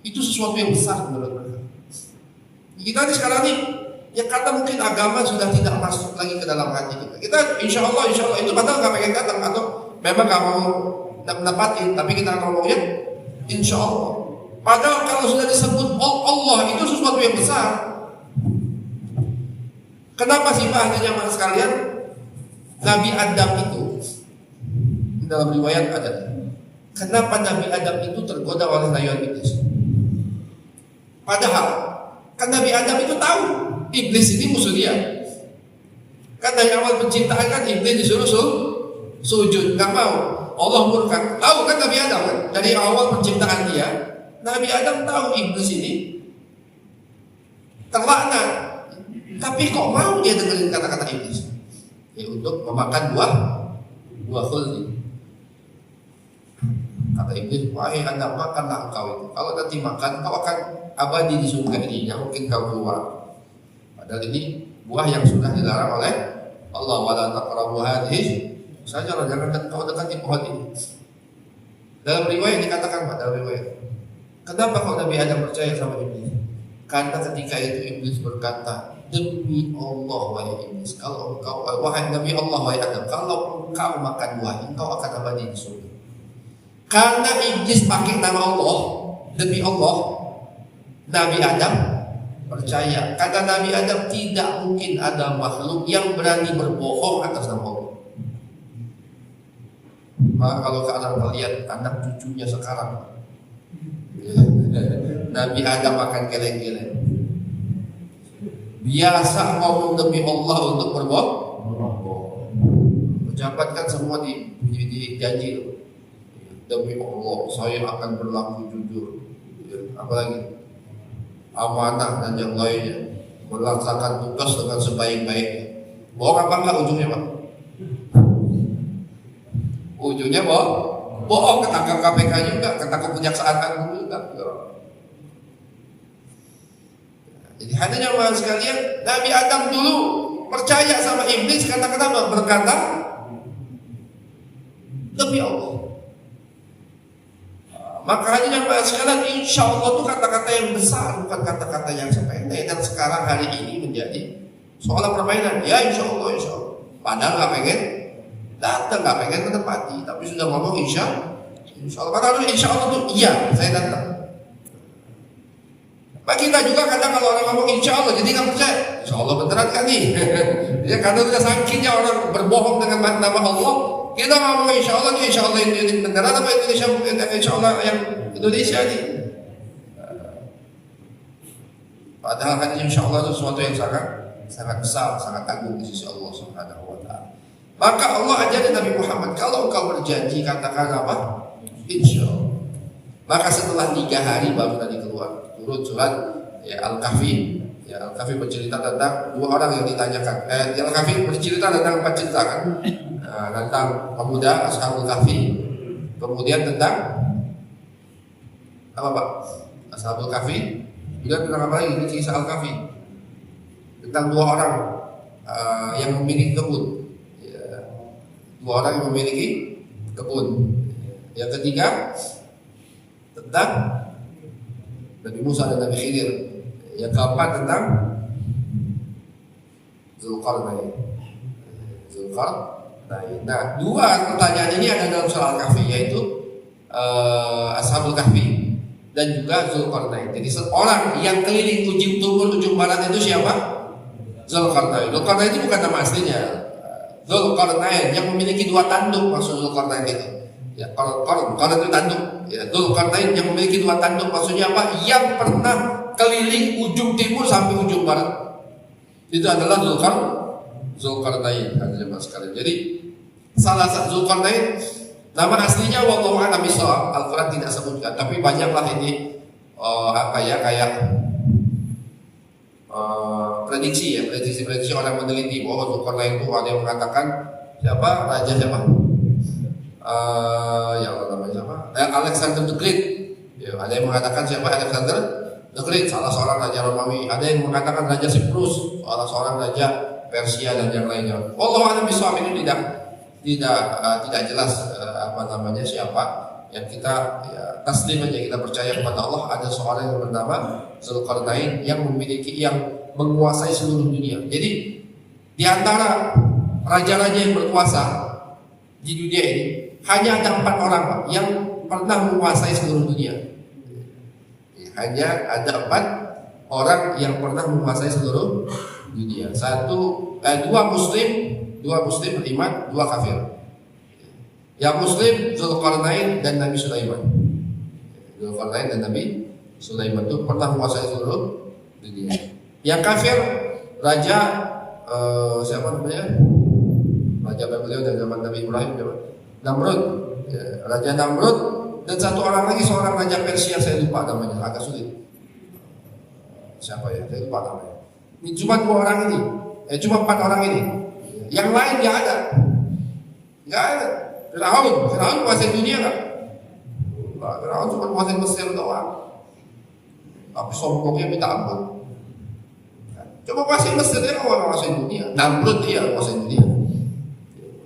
itu sesuatu yang besar menurut mereka. Kita ini sekarang ini ya karena mungkin agama sudah tidak masuk lagi ke dalam hati kita. Kita insya Allah itu padahal nggak pengen datang atau memang nggak mau mendapatin, tapi kita ngomongnya insya Allah. Padahal kalau sudah disebut Allah itu sesuatu yang besar. Kenapa sih Pak hanya jamaah sekalian? Nabi Adam itu dalam riwayat ada. Kenapa Nabi Adam itu tergoda oleh rayuan iblis? Padahal kan Nabi Adam itu tahu iblis ini musuh dia. Kan dari awal penciptaan kan iblis disuruh sujud, nggak mau. Allah murka. Tahu kan Nabi Adam kan? Dari awal penciptaan dia, Nabi Adam tahu iblis ini terlaknat. Tapi kok mau dia dengerin kata-kata iblis? Ya, untuk memakan buah khuldi. Kata iblis, wahai Anda, makanlah engkau itu. Kalau nanti makan, kau akan abadi di surga ini. Yang mungkin kau keluar. Padahal ini buah yang sudah dilarang oleh Allah. Wala taqrabu hadhihi sajarah, jangan kau dekati pohon ini. Dalam riwayat dikatakan, Pak, dalam riwayat, kenapa kau Nabi Adam percaya sama iblis? Karena ketika itu iblis berkata, demi Allah wahai iblis, kalau engkau wahai Nabi Allah wahai Adam, kalau engkau makan buah, engkau akan abadi di surga. Karena iblis pakai nama Allah, demi Allah, Nabi Adam percaya. Kata Nabi Adam, tidak mungkin ada makhluk yang berani berbohong atas nama Allah. Maka kalau kalian lihat anak cucunya sekarang, Nabi Adam akan geleng-geleng. Biasa ngomong demi Allah untuk berbohong. Pejabat kan semua di janji. Demi Allah saya akan berlaku jujur. Apalagi amanah dan yang lainnya, melaksanakan tugas dengan sebaik-baiknya. Bohong apa enggak ujungnya, Pak? Ujungnya bohong, ketangkap KPK juga, ketangkap Kejaksaan Agung juga. Jadi hadirin jemaah sekalian, Nabi Adam dulu percaya sama iblis karena kenapa? Berkata demi Allah. Maka hadirin sekalian, insya Allah itu kata-kata yang besar, bukan kata-kata yang sepele. Dan sekarang hari ini menjadi soal permainan. Ya insya Allah, insya Allah. Padahal nggak pengen datang, nggak pengen menepati, tapi sudah ngomong insya Allah. Padahal insya Allah itu iya, saya datang. Nah, kita juga kadang kalau orang ngomong insya Allah, jadi nggak percaya. Insya Allah beneran kan nih? Ya karena sudah sakitnya orang berbohong dengan nama Allah. Kita ngomong insya Allah ini beneran apa Indonesia insya Allah yang Indonesia nih. Padahal kan insya Allah itu sesuatu yang sangat besar, sangat agung di sisi Allah Subhanahu wa Ta'ala. Maka Allah ajarin Nabi Muhammad, kalau engkau berjanji katakan apa? Insya Allah. Maka setelah 3 hari baru tadi turun surat ya, Al-Kahfi. Ya, Al-Kahfi bercerita tentang 2 orang yang ditanyakan. Al-Kahfi bercerita tentang 4 cerita kan. Tentang pemuda Ashabul Kahfi, kemudian tentang apa Pak? Ashabul Kahfi, kemudian tentang apa lagi? Kisah Al-Kahfi tentang 2 orang yang memiliki kebun, ya, 2 orang yang memiliki kebun. Yang ketiga tentang Nabi Musa dan Nabi Khidir. Yang keempat tentang Zulkarnain. Nah, 2 pertanyaan ini ada dalam surah Al-Kahfi, yaitu Ashabul Kahfi dan juga Zulkarnain. Jadi seorang yang keliling ujung timur, ujung barat itu siapa? Zulkarnain. Zulkarnain itu bukan nama aslinya. Zulkarnain yang memiliki 2 tanduk, maksud Zulkarnain itu. Ya, Qarn itu tanduk. Ya, Zulkarnain yang memiliki 2 tanduk, maksudnya apa? Yang pernah keliling ujung timur sampai ujung barat. Itu adalah Zulkarnain, hadirin sekalian. Jadi salah satu Zulkarnain nama aslinya wallahu a'lam bishawab, Al-Qur'an tidak sebutkan, tapi banyaklah ini kayak prediksi orang meneliti bahwa Zulkarnain itu ada yang mengatakan raja siapa? Yang namanya siapa? Alexander the Great. Ya, ada yang mengatakan siapa Alexander the Great, salah seorang raja Romawi. Ada yang mengatakan raja Siprus, salah seorang raja Persia dan yang lainnya. Allah a'lam bishawab, ini tidak jelas siapa. Yang kita taslim aja, kita percaya kepada Allah ada seorang yang bernama Zulkarnain yang menguasai seluruh dunia. Jadi di antara raja-raja yang berkuasa di dunia ini hanya ada 4 orang Pak, yang pernah menguasai seluruh dunia. Hanya ada 4 orang yang pernah menguasai seluruh dunia. 2 muslim beriman, 2 kafir. Yang muslim Zulkarnain dan Nabi Sulaiman. Zulkarnain dan Nabi Sulaiman itu pernah menguasai seluruh dunia. Yang kafir raja siapa namanya? Raja beliau dari zaman Nabi Ibrahim, Namrud. Ya, Raja Namrud dan 1 orang lagi, seorang raja Persia, saya lupa namanya, agak sulit. Siapa ya? Saya lupa namanya. Ini cuma 2 orang ini, cuma 4 orang ini. Yang lain nggak ada. Firaun kuasai dunia kan? Firaun cuma kuasai Mesir doang. Tapi sombongnya minta ampun. Coba kuasai Mesir, dia orang kuasai dunia. Namrud dia kuasai dunia.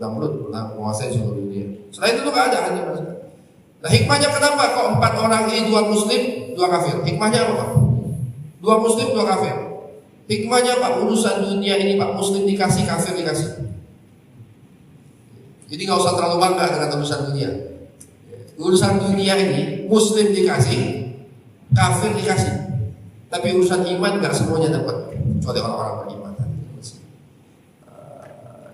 Namrud menguasai seluruh dunia. Selain itu nggak ada hanya. Nah, hikmahnya kenapa kok 4 orang ini 2 muslim, 2 kafir? Hikmahnya apa Pak? 2 muslim, 2 kafir. Hikmahnya Pak, urusan dunia ini Pak, muslim dikasih, kafir dikasih. Jadi nggak usah terlalu bangga dengan urusan dunia. Urusan dunia ini muslim dikasih, kafir dikasih. Tapi urusan iman nggak semuanya dapat, kecuali orang-orang beriman.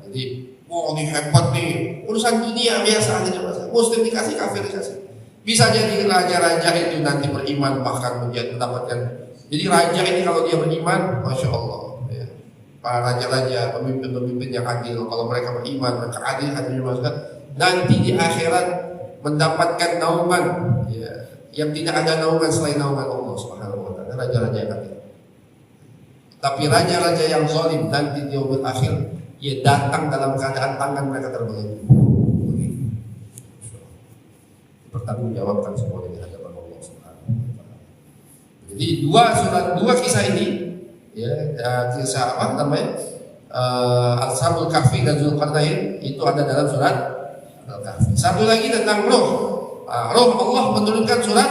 Jadi, ini hebat nih. Urusan dunia biasa aja Mas. Muslim dikasih, kafir dikasih. Bisa jadi raja-raja itu nanti beriman bahkan mendapatkan. Jadi raja ini kalau dia beriman, masya Allah, ya. Para raja-raja, pemimpin-pemimpin yang adil, kalau mereka beriman, mereka adil, nanti di akhirat mendapatkan naungan, ya, yang tidak ada naungan selain naungan Allah Subhanahu wa Ta'ala. Raja-raja yang adil. Tapi raja-raja yang zalim nanti di yaumul akhir, ia datang dalam keadaan tangan mereka terbelenggu. Bertanggungjawabkan semuanya di hadapan Allah Subhanahu wa Ta'ala. Jadi 2 kisah ini, ya, kisah apa namanya? Ashabul Kahfi dan Zulkarnain itu ada dalam surat Al-Kahfi. Satu lagi tentang Nuh. Roh Allah menurunkan surat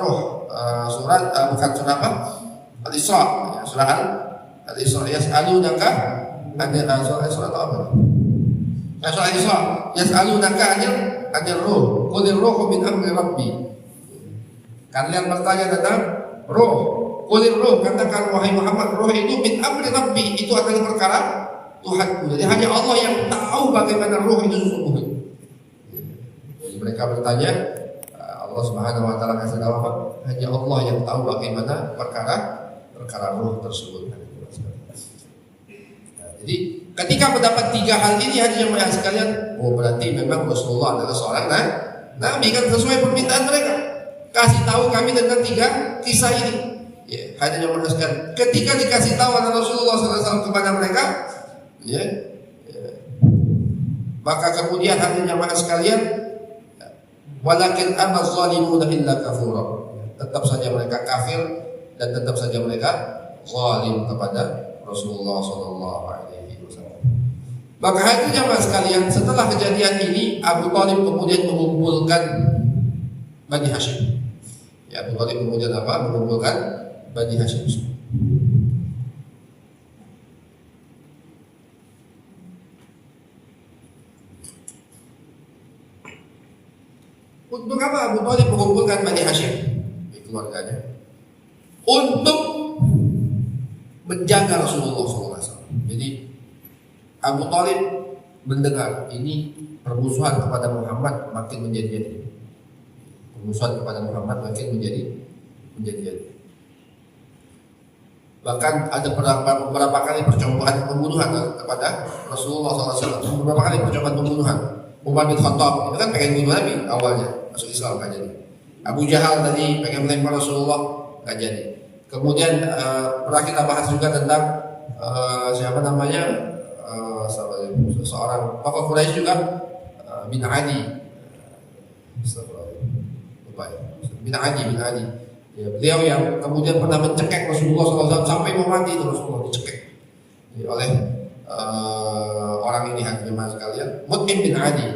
Roh, bukan surat apa? Al-Isra, ya, surah Al-Isra. Yas'alunaka surat apa? Surah Al-Isra. Yas'alunaka anil ruh, qulir ruhu min amri rabbi. Kalian bertanya tentang roh. Qulir ruh, katakan wahai Muhammad, roh itu min amri rabbi, itu adalah perkara Tuhanku. Jadi hanya Allah yang tahu bagaimana roh itu sesungguhnya. Jadi mereka bertanya, Allah Subhanahu wa taala kasih tahu apa? Hanya Allah yang tahu bagaimana perkara roh tersebut. Nah, jadi ketika mendapat tiga hal ini hadirin jemaah sekalian, berarti memang Rasulullah adalah seorang nabi, kan sesuai permintaan mereka. Kasih tahu kami tentang tiga kisah ini. Ya, hadirin jemaah sekalian, ketika dikasih tahu oleh Rasulullah SAW kepada mereka, ya, maka kemudian hadirin jemaah sekalian, walakin amma zalimuna illa kafura. Tetap saja mereka kafir dan tetap saja mereka zalim kepada Rasulullah sallallahu alaihi wasallam. Maka hadirin jemaah sekalian, setelah kejadian ini Abu Thalib kemudian mengumpulkan Bani Hashim. Ya, Abu Thalib kemudian apa? Mengumpulkan Bani Hashim. Untuk apa Abu Thalib mengumpulkan Bani Hashim, keluarganya? Untuk menjaga Rasulullah SAW. Jadi Abu Thalib mendengar ini permusuhan kepada Muhammad makin menjadi-jadi. Permusuhan kepada Muhammad makin menjadi-jadi. Bahkan ada beberapa kali percobaan pembunuhan kepada Rasulullah SAW. Beberapa kali percobaan pembunuhan. Umar bin Khattab itu kan pengen bunuh Nabi awalnya, masuk Islam nggak jadi. Abu Jahal tadi pengen melempar Rasulullah, nggak jadi. Kemudian pernah kita bahas juga tentang siapa namanya, seorang tokoh Quraisy juga, bin Adi, bin Adi. Ya, beliau yang kemudian pernah mencekik Rasulullah SAW sampai mau mati, itu Rasulullah dicekik oleh orang ini, hadirin sekalian, Mut'im bin Adi.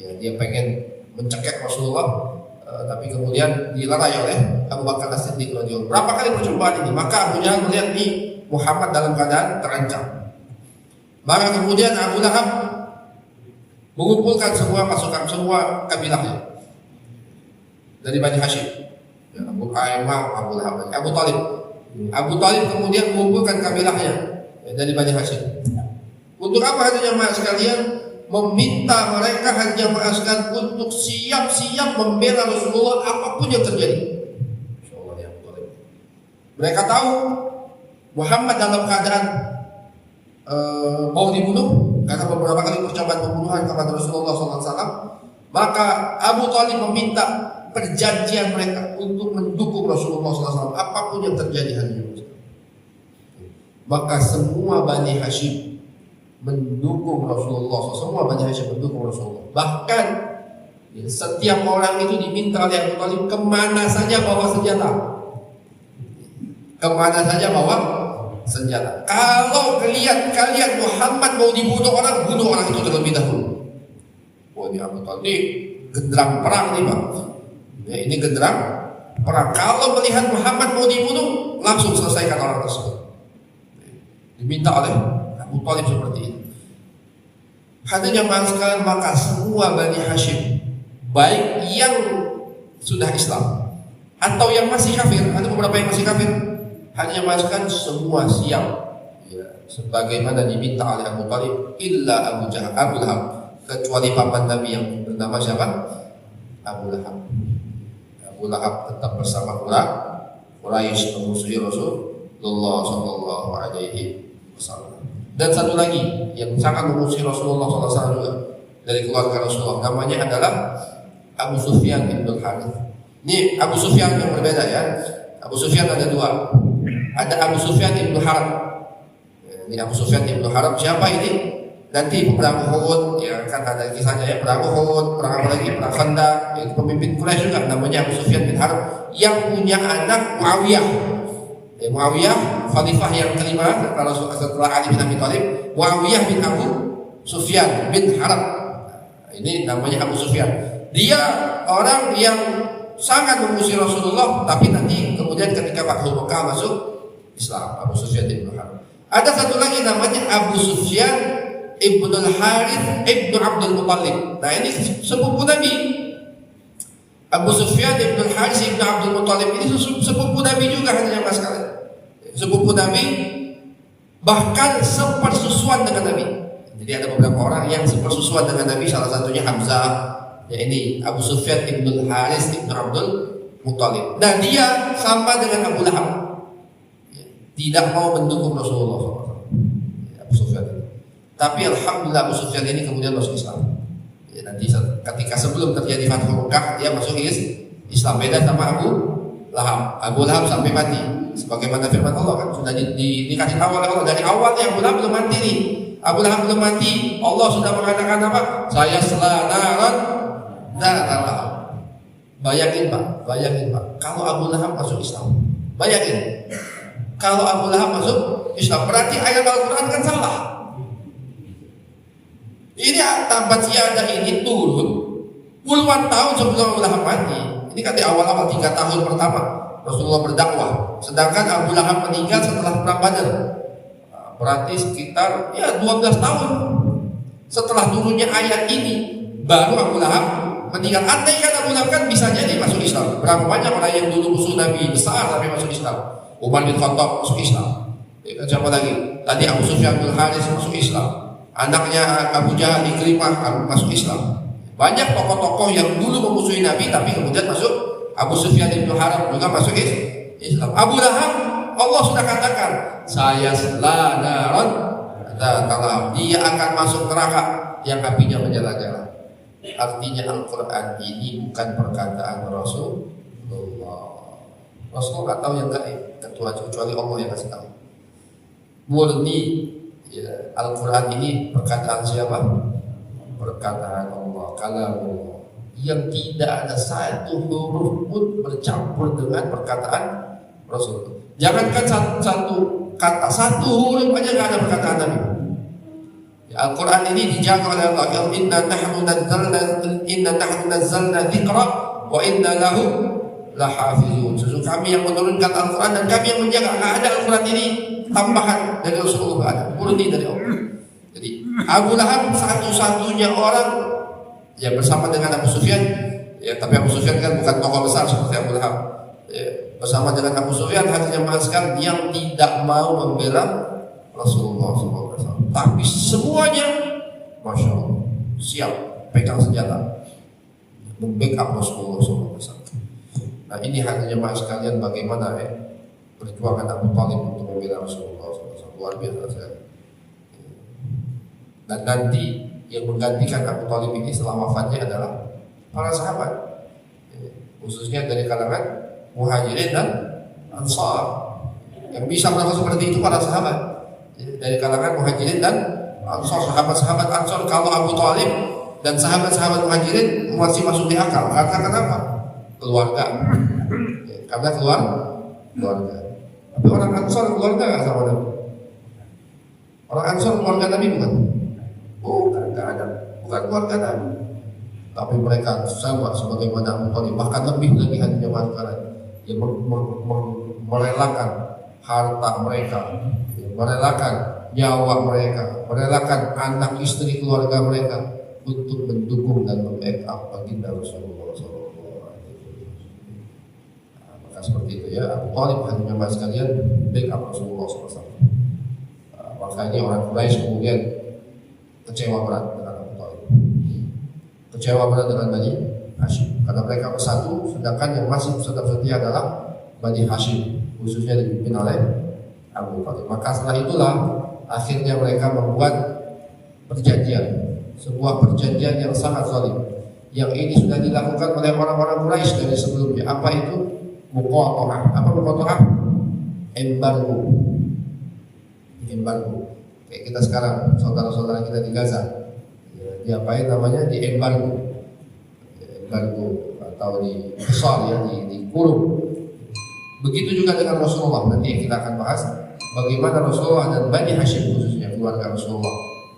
Ya, dia pengen mencekik Rasulullah, tapi kemudian dilerai oleh Abu Bakar As-Siddiq radhiyallahu anhu. Berapa kali percobaan ini? Maka Abu Jahal melihat nih Muhammad dalam keadaan terancam. Maka kemudian Abu Lahab mengumpulkan semua pasukan, semua kabilahnya dari Bani Hashim. Ya, Abu Aimah, Abu Lahab, Abu Thalib. Abu Thalib kemudian mengumpulkan kabilahnya dari Bani Hashim. Untuk apa hadirin jemaah sekalian? Meminta mereka hadirin jemaah sekalian untuk siap-siap membela Rasulullah apapun yang terjadi. Insyaallah ya Abu Thalib. Mereka tahu Muhammad dalam keadaan mau dibunuh karena beberapa kali percobaan pembunuhan kepada Rasulullah SAW. Maka Abu Thalib meminta perjanjian mereka untuk mendukung Rasulullah SAW apapun yang terjadi hadirin. Maka semua Bani Hashim mendukung Rasulullah. Semua Bani Hashim mendukung Rasulullah. Bahkan setiap orang itu diminta oleh Abu Thalib kemana saja bawa senjata. Kemana saja bawa senjata. Kalau kalian Muhammad mau dibunuh orang, bunuh orang itu terlebih dahulu. Wah, ini Abu Thalib genderang perang nih Pak. Ya, ini genderang perang. Kalau melihat Muhammad mau dibunuh, langsung selesaikan orang tersebut. Diminta oleh Abu Thalib seperti ini. Hadirin jemaah sekalian, maka semua Bani Hashim, baik yang sudah Islam atau yang masih kafir, ada beberapa yang masih kafir, hadirin jemaah sekalian semua siap, ya, sebagaimana diminta oleh Abu Thalib, illa Abu Lahab, kecuali paman Nabi yang bernama siapa? Abu Lahab. Abu Lahab tetap bersama Quraisy memusuhi Rasulullah sallallahu alaihi wasallam. Dan satu lagi yang sangat memusuhi Rasulullah sallallahu alaihi wasallam juga dari keluarga Rasulullah, namanya adalah Abu Sufyan bin Harith. Ini Abu Sufyan yang berbeda ya. Abu Sufyan ada dua. Ada Abu Sufyan bin Harith. Ini Abu Sufyan bin Harith siapa ini? Nanti perang Uhud, ya kan ada kisahnya ya, perang Uhud, perang apa lagi, perang Khandaq, itu pemimpin Quraisy juga namanya Abu Sufyan bin Harb yang punya anak Muawiyah. Ya, Muawiyah khalifah yang kelima setelah Ali bin Abi Thalib, Muawiyah bin Abu Sufyan bin Harb. Ini namanya Abu Sufyan. Dia orang yang sangat memusuhi Rasulullah, tapi nanti kemudian ketika Fathul Mekah masuk Islam. Abu Sufyan ibn Harb. Ada satu lagi namanya Abu Sufyan ibn al-Harith ibn Abdul Muttalib. Nah ini sepupu Nabi. Abu Sufyan ibn al-Harith ibn Abdul Muttalib ini sepupu Nabi juga, hanya mas kalian. Sepupu Nabi, bahkan sepersusuan dengan Nabi. Jadi ada beberapa orang yang sepersusuan dengan Nabi, salah satunya Hamzah, ya ini Abu Sufyan ibn al-Harith ibn Abdul Muttalib. Nah dia sama dengan Abu Lahab, tidak mau mendukung Rasulullah SAW. Abu Sufyan ini. Tapi alhamdulillah Abu Sufyan ini kemudian masuk Islam. Ya, nanti ketika sebelum terjadi Fathul Mekah dia masuk Islam. Beda sama Abu Lahab. Abu Lahab sampai mati. Sebagaimana firman Allah kan sudah dikasih tahu oleh Allah dari awal yang Abu Lahab belum mati nih. Abu Lahab belum mati, Allah sudah mengatakan apa? Saya selanaran dan bayangin pak, kalau Abu Lahab masuk Islam, bayangin, kalau Abu Lahab masuk Islam, berarti ayat Al-Quran kan salah. Ini tabat siadah ini turun puluhan tahun sebelum Abu Lahab mati. Ini kan di awal-awal 3 tahun pertama Rasulullah berdakwah, sedangkan Abu Lahab meninggal setelah perang Badar. Berarti sekitar 12 tahun setelah turunnya ayat ini baru Abu Lahab meninggal. Andai kan Abu Lahab kan bisa jadi masuk Islam. Berapa banyak orang yang dulu musuh Nabi besar tapi masuk Islam. Umar bin Khattab masuk Islam. Siapa lagi? Tadi Abu Sufyan bin Harith masuk Islam. Anaknya Abu Jahal Ikrimah masuk Islam. Banyak tokoh-tokoh yang dulu memusuhi Nabi tapi kemudian masuk. Abu Sufyan bin Harith juga masuk Islam. Abu Lahab Allah sudah katakan, saya selanaran dan dia akan masuk neraka yang apinya menyala-nyala. Artinya Al-Quran ini bukan perkataan Rasulullah. Rasulullah tahu yang gaib, kecuali Allah yang kasih tahu. Murni ya, Al-Quran ini perkataan siapa? Perkataan Allah, kalamullah, yang tidak ada satu huruf pun bercampur dengan perkataan Rasulullah. Jangankan satu kata, satu huruf aja nggak ada perkataan Nabi. Ya, Al-Quran ini dijaga oleh Allah. Inna nahnu nazzalna dzikra wa inna lahu lahafizun. Sesungguhnya kami yang menurunkan Al-Quran dan kami yang menjaga. Nggak ada Al-Quran ini tambahan dari Rasulullah, nggak ada, murni dari Allah. Jadi Abu Lahab satu-satunya orang yang bersama dengan Abu Sufyan. Ya, tapi Abu Sufyan kan bukan tokoh besar seperti Abu Lahab. Ya, bersama dengan Abu Sufyan hanya mengatakan yang tidak mau membela Rasulullah SAW. Tapi semuanya, masya Allah, siap pegang senjata, membackup Rasulullah SAW. Nah ini hanya jemaah sekalian bagaimana perjuangan Abu Thalib untuk membela Rasulullah SAW, luar biasa sekali. Dan nanti yang menggantikan Abu Thalib ini setelah wafatnya adalah para sahabat, khususnya dari kalangan Muhajirin dan Ansar. Yang bisa melakukan seperti itu para sahabat dari kalangan Muhajirin dan Ansar. Sahabat-sahabat Ansar kalau Abu Thalib dan sahabat-sahabat Muhajirin masih masuk di akal. Karena kenapa? Keluarga. Karena keluarga. Tapi orang Ansar keluarga nggak sama Nabi? Orang Ansar keluarga Nabi bukan? Bukan keluarga Nabi. Tapi mereka sama sebagaimana Abu Thalib, bahkan lebih lagi hanya masalah yang merelakan harta mereka, merelakan nyawa mereka, merelakan anak istri keluarga mereka untuk mendukung dan membackup baginda Rasulullah SAW. Nah, maka seperti itu ya, Abu Thalib hanya mas sekalian backup Rasulullah SAW. Makanya orang Quraisy kemudian kecewa berat dengan Abu Thalib, kecewa berat dengan Bani Hashim, karena mereka bersatu, sedangkan yang masih tetap setia adalah Bani Hashim, khususnya dipimpin oleh Abu Thalib. Maka setelah itulah akhirnya mereka membuat perjanjian, sebuah perjanjian yang sangat zalim. Yang ini sudah dilakukan oleh orang-orang Quraisy dari sebelumnya. Apa itu? Muqatta'ah. Apa muqatta'ah? Embargo. Kayak kita sekarang, saudara-saudara kita di Gaza, diapain namanya? Di embargo atau dihisar ya, dikurung. Begitu juga dengan Rasulullah. Nanti kita akan bahas bagaimana Rasulullah dan Bani Hashim, khususnya keluarga Rasulullah,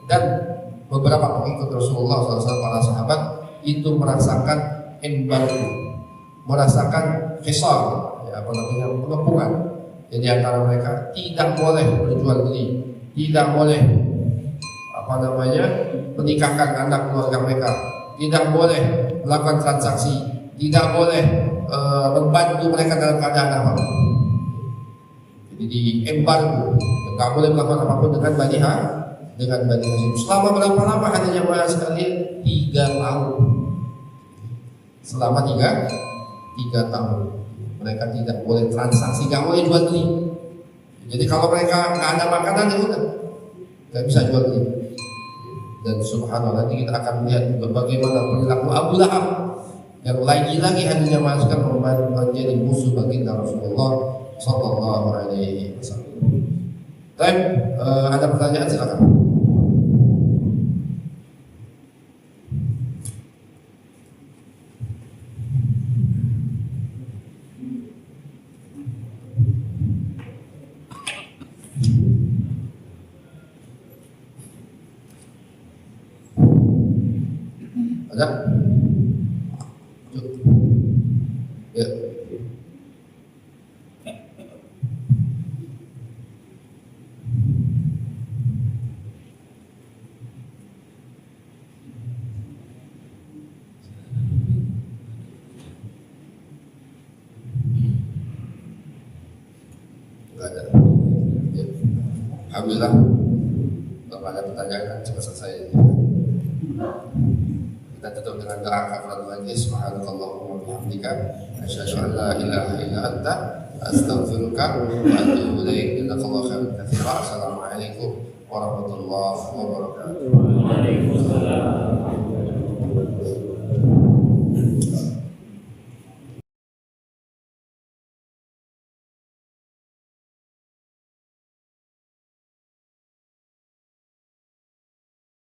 dan beberapa pengikut Rasulullah SAW, para sahabat itu merasakan embargo, merasakan hisar, ya, apa namanya, pengepungan. Jadi antara mereka tidak boleh berjual beli, tidak boleh apa namanya menikahkan anak keluarga mereka, tidak boleh melakukan transaksi, tidak boleh membantu mereka dalam keadaan apapun. Jadi di embargo, nggak boleh melakukan apapun dengan Bani Hashim. Selama berapa lama hanya jamaah sekalian? 3 tahun. Selama 3 tahun mereka tidak boleh transaksi, nggak boleh jual beli. Jadi kalau mereka nggak ada makanan, ya udah nggak bisa jual beli. Dan subhanallah, nanti kita akan melihat bagaimana perilaku Abu Lahab yang lagi-lagi hanya masukkan menjadi musuh baginda Rasulullah Sallallahu Alaihi Wasallam. Ada pertanyaan, silakan. Ada? Ya. Enggak ada. Ya. Alhamdulillah. Kalau ada pertanyaan cepat selesai. Kita tutup dengan doa kafaratul majlis. Subhanakallahumma wa bihamdika asyhadu an la ilaha illa anta astaghfiruka wa atubu ilaik. Jazakallahu khairan katsiran. Assalamualaikum warahmatullahi wabarakatuh. Waalaikumsalam.